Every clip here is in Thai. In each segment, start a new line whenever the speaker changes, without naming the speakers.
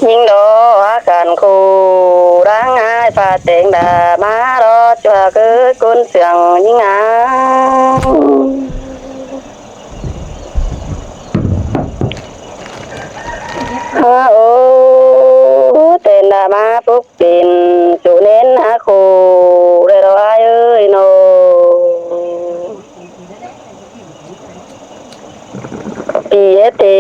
ยิ่งโดอาการคูร่างง่ายป่าเต็งดามารอจัวคือกุนเสียงยิ่งอ่างโอ้เต็นดามาปุ๊บปินสุเน้นหาคูเรโรอายเอ้ยโนปีเอตี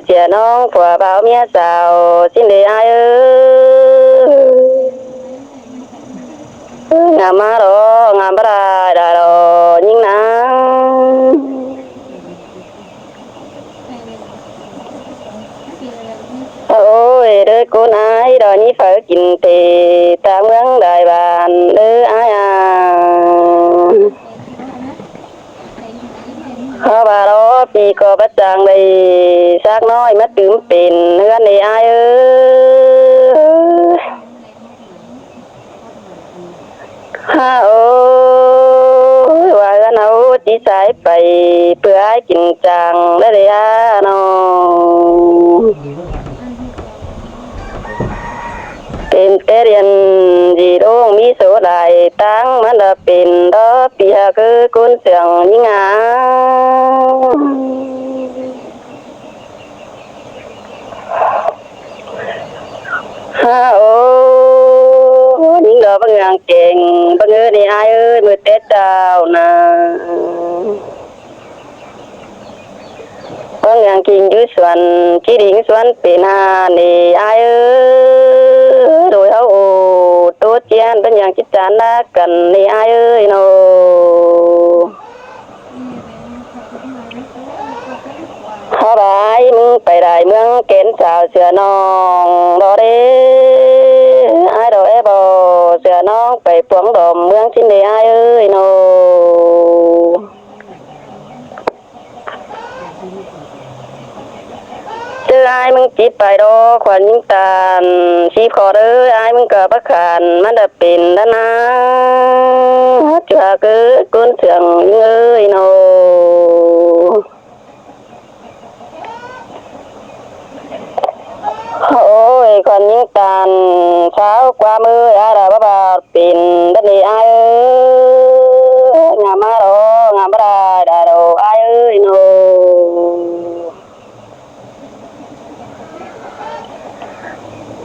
เสียน้องผัวเบาเมียสาวสิ้นเดียเอ้ยงามมาโรงามบราดาโรยิ่งนังโอ้ยเด้อกูนายดอยนี้เฝอกินเตตาเมืองได้บานเด้ออายเขาบาโรปีก็ประจังได้สักน้อยมาตื่มเป็นเฮือนในอายเอ้ยฮาโอ้ยว่ากันเอาจีสายไปเพื่อให้กินจังได้เลยอ่ะน้องเป็นเตเรียนจีโรงมีโสดายตั้งมันละเป็นดอปีหาคือกุนเสียงยิ่งอ่ะฮาโอ้ยิ่งดอกบางอย่างเก่งบางเงินนี่อายเอ้ยมือเต็ดดาวนะบางอย่างกิ่งยืดส่วนขี้ดิ่งส่วนเป็นหานี่อายเอ้ยโดยเอาโอตัวเจียนเป็นอย่างจิตจานนักกันนี่อายเอ้ยโนขอบายมึงไปได้เมืองเกณฑ์สาวเสือน้องรอเด้ไอ้ดอกเอบอเสือน้องไปปวงดอมเมืองชิ้นเดียไอ้เอ้ยโนเจอไอ้มึงจีบไปดอขวัญยิ่งตาลชีพขอเด้อไอ้มึงกับประคันมันจะเป็นด้านนะเจ้าเกิดกุนเสียงยิ่งเอ้ยโนโอ้ยคนยิ่งตานเช้ากว่ามืออะไรบ้าบ้าปิ่นดันนี่ไอ้เอ้ยงามมาโรงามบราดาโรไอ้เอ้ยโน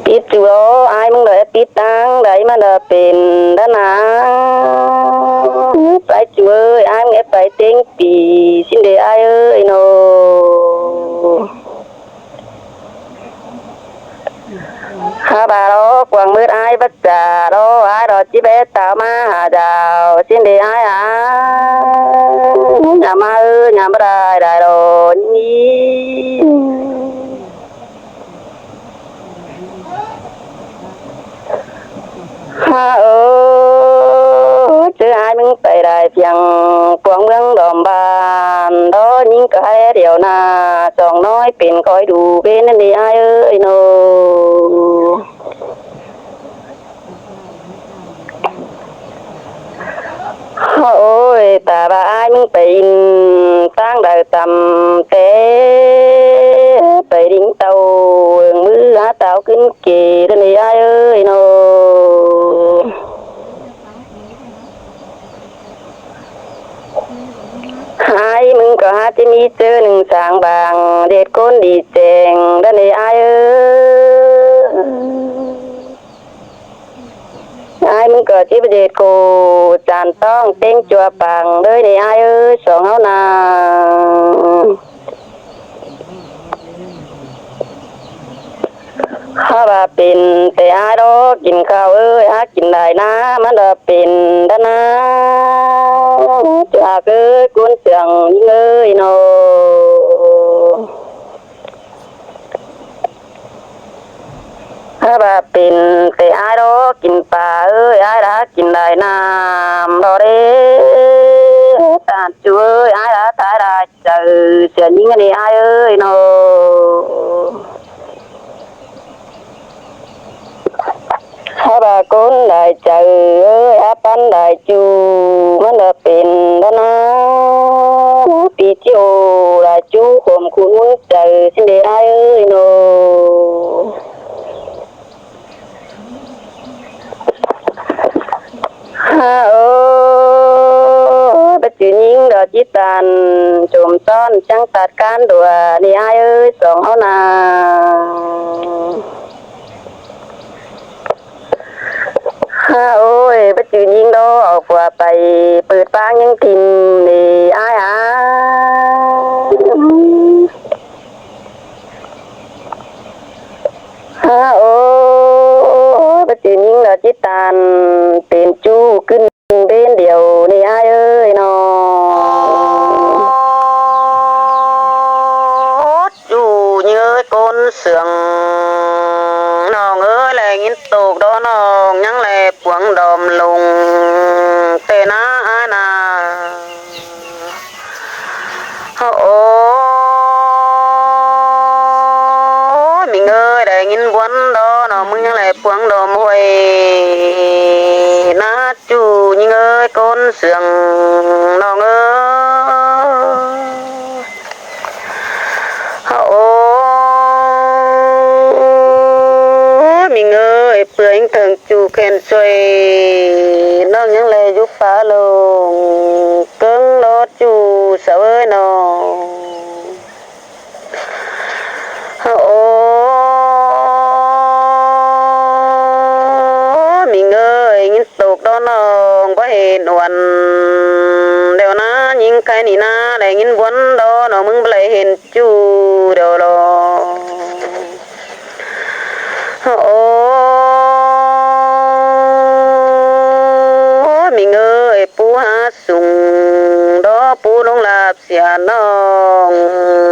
ปิดจูโรไอ้มึงเลยปิดตังได้มันเดเป็นด้านหนาไปจูเอ้ยไอ้มึงไปเต็งปีสิ้นเดไอ้เอ้ยโนฮาบาโรกวางมืดไอ้บัจจาโรไอ้รอจิเบตตามาหาดาวสิ้นเดียไอ้งามมาเอ้ยงามบรายได้โรนี่ฮาเออเจอไอ้มึงไปได้เพียงปวงเมืองดอมบานดอยิ่งก็ให้เดียวนาสองน้อยเป็นคอยดูเป็นนั่นดีไอ้เอ้ยโนโอ้ยตาบายมึงไปอินตั้งได้ตำเตไปดิ้งเตามือหาเตาขึ้นเกนั่นนี่ไอ้เอ้ยโนหายมึงก็หาที่มีเจอหนึ่งสางบางเด็ดก้นดีแจงนั่นนี่ไอ้เอ้ยไอ้มึงเกิดที่ประเทศกูจานต้องเต้งจัวปังเลยในไอ้เอ้ยสองเฮานาข้าบาเป็นแต่ไอ้ดอกกินข้าวเอ้ยหากินได้นะมันจะเป็นด้านนะจากเอ้ยกุนเสียงเอ้ยโนถ้าแบบเป็นแต่ไอ้ดอกกินปลาเอ้ยไอ้ละกินได้น้ำดอเด้ตาช่วยไอ้ละตายได้เจอเสียยิ่งนี่ไอ้เอ้ยโนถ้าแบบคนได้เจอเอ้ยอาปันได้จูมันจะเป็นด้านนะปีจิโอได้จูข่มคุณเจอสิ่งใดไอ้เอ้ยโน ซ้อนจังตัดการดัวนี่อ้ายเอ้ยสองเอานาโอ้ยไปจืนยิงดอเอาผัวไปเปิดปางยังทิมนี่อ้ายโอ้ไปจืนยิงละจิตตานเป็นจู้ขึ้นเบนเดียวนี่อ้ายเอ้ยน้องจู้เนื้อก้นเสืองน้องเอ้ยแลงินตกดอน้องยังแลปวงดอมลงเตนาอานาโอ้มีเงยได้งินบวนดอน้องมึงยังแลปวงดอมหวยนาจูยิงเอ้ยก้นเสืองน้องเอ้ยโอ้มีเงยเปลือยถึงจูเข็นสวยน้องยังเลยยุบฟ้าลงเกิ้งรถจูเสวยน้องโอ้มีเงยยินตกดอนน้องบ่เห็นวันเดี๋ยวนะยิงใครนี่นะได้ยินวนดอน้องมึงบ่เลยเห็นจูเดี๋ยวรอโอ้มีเงยปูหาสุงดอปูลงลาบเสียน้อง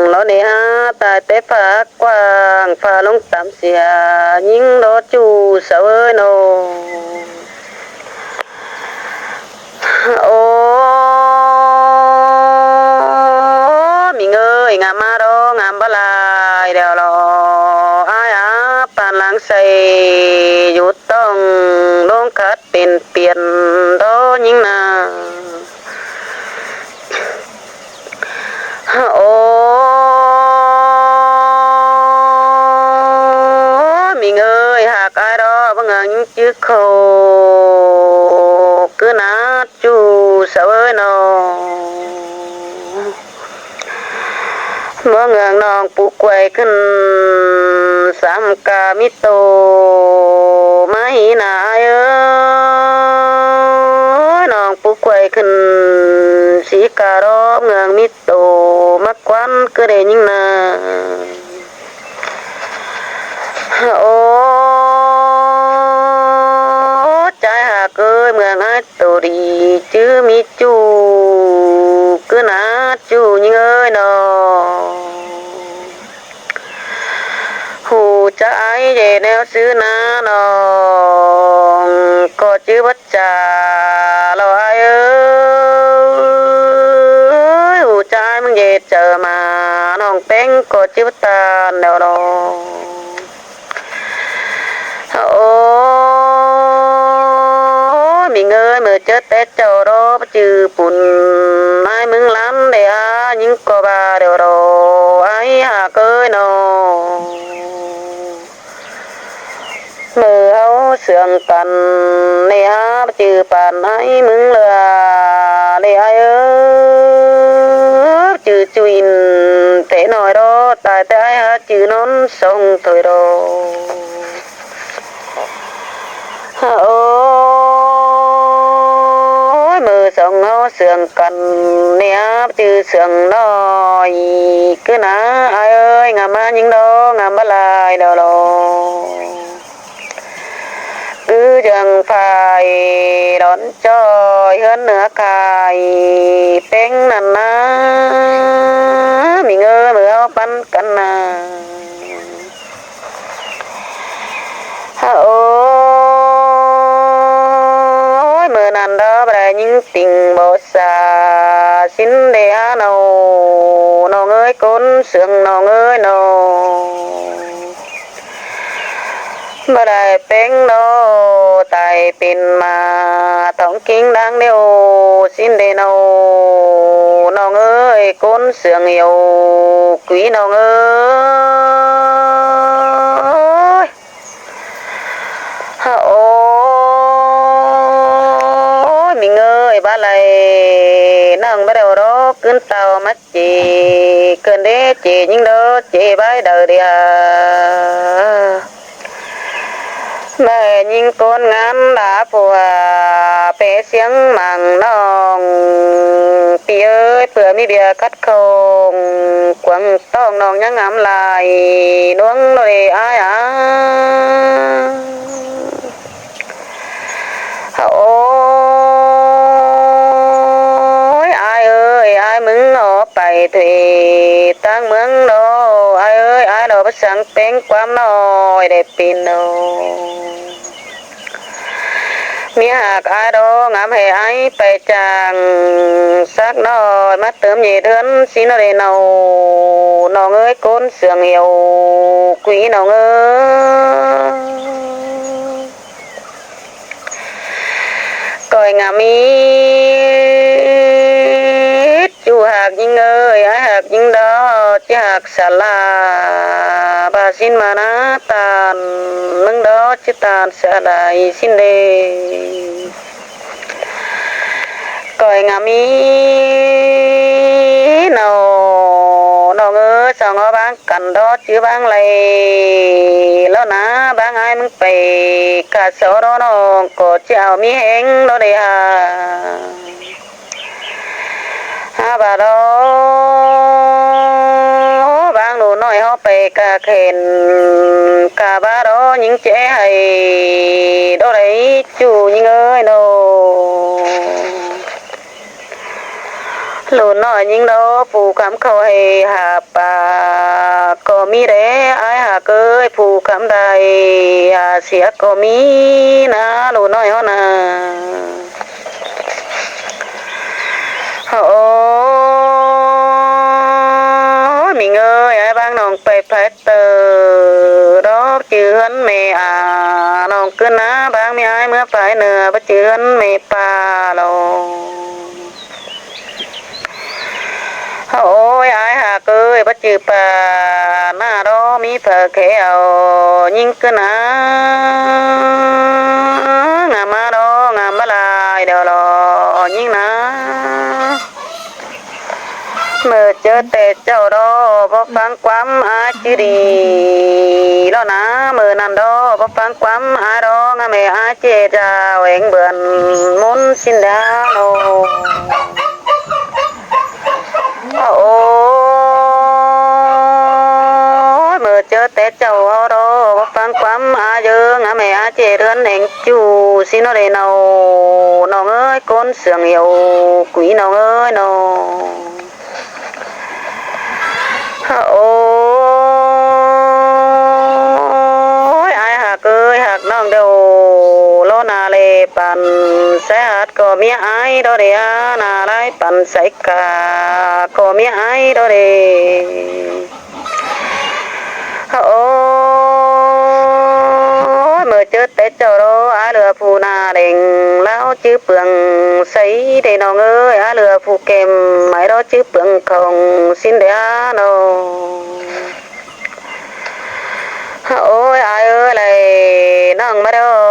แล้วเนี่ยฮะตายแต่ฝากกว้างฟ้าลงตามเสียยิงดอจูเสวยน้องโอ้มีเงยงามมาดองามบลายเดี๋ยวรออายปานหลังใส่หยุดต้องลงคัดเป็นเปลี่ยนดอยิงนาโอ้มีเงยหากอายดอบังเอิญจึกโคcứ ná chú sao ơi nó mơ ngàng nong pu quayขึ้นสามกามิโตมาหีนาเอ้ยนองpu quayขึ้นสีการ้อเงืองมิโตมักควันก็ได้ยิ่งนาโอ้ใจหากเอ้ยเมืองไอ้ตัวดีชื่อมิจูcứ ná chúยิ่งเอ้ยน้องหูใจเย่แนวซื้อน้าน้องก็ชื่อวัจจาเราไอ้เอ้ยหูใจมึงเย่เจอมาน้องเป็งก็ชื่อวัจจาแนวน้องโอ้มีเงยมือเจอแต่เจ้ารอจือปุ่นไอ้มึงล้ำเดียยิ่งก็บาเดียวรอไอ้หาเกยนอมือเอาเสื่องกันเนี่ยจือป่านไอ้มึงเลือเดียเออจือจุยนเตะหน่อยรอตายแต่ไอ้หาจือนอนส่งถอยรอโอ้มือส่งเอาเสื่องกันเนี่ยจือเสื่องน้อยคือนะเอ้ยงามมายิงดองามบลายดอลคือจังไฟร้อนจอยเฮือนเหนือคายเป็งนั่นนะมีเงยมือเอาปันกันนะโอ้มือนันดอบ่ได้ยิงติ่งบ่สาสินเดียน้องเอ้ยก้นเสื่องน้องเอ้ยน้องบ่ได้เป็นโนตายเป็นมาต้องกิ้งดังเดียวสินเดโนน้องเอ้ยก้นเสื่องอยู่กุยน้องเอ้ยโอ้มีเงยบ้าไรนั่งบ่ได้รอคือ cơn tàu mắt chị cơn đế chị những đó chị bái đời đi mẹ nhìn con ngắn đã phùa bé xiếng màng nòng pi ơi bữa mi bia cắt không quăng tông nòng nhang ngắm lại nuông rồi ai ôi ai ơi ai mừng nó bay thủy tăng mừng nó ai ơi ai nó bắt sáng tiếng quam nó để pin nó mi hạc ai đó ngắm hệ ai bay chàng sắc nó mắt tớm nhị đơn xin nó để nào nó ơi côn sườn hiểu quý nào ơi coi ngắm ít chú hạc những ơi ai hạc những đó chứ hạc xà la bà xin mà ná tàn nâng đó chứ tàn sẽ đại xin đề coi ngắm ý nào nào ngơ sao ngó bán cành đó chứ bán lầy lo ná bán aiมึงไปcả số đó nó có chào mi hẹn đó đi bà đó bán đồ nói họไปcả khen cả bà đó những trẻ hay đó đấy chủ những ơi đâu lùn nói những đó phù cảm khâu hay hà bà có mi đấy ai hà cơ phù cảm đại hà xía có mi na lùn nói họ nà mình ơi ai bang nòng phải phát tờ đó chứ hắn mẹ nòng cứ ná bang mi ai mới phải nửa bắt chứ hắn mẹ pa lo ôi ai hà cơ bắt chứ pa na đó mi phở khéo nhưng cứ ná ngà má đó ngà má lại đều lo nhưng ná mơ chớ tệ cháu đó bó phán quắm ai chứ đi đó ná mơ nằm đó bó phán quắm ai đó ngà mẹ ai chê ra hoành bườn muốn xin đá nô ôi mơ chớ tệ cháu đó bó phán quắm ai dơ ngà mẹ ai chê rươn hình chú xin nó để nào nó ơi con sườn hiểu quý nào ơi nào ôi ai hạc ơi hạc nong đầu lo nà lê bàn sẽ hạt có mía ai đó để nà lại bàn sẽ cả có mía ai đó để ôi mơ chết tết cho đó ai lừa phù nà đỉnh lão chứ bường xây để nó ơi ai lừa phù kèm máy đó chứ bường không xin để nó ôi ai ơi này nong mà đâu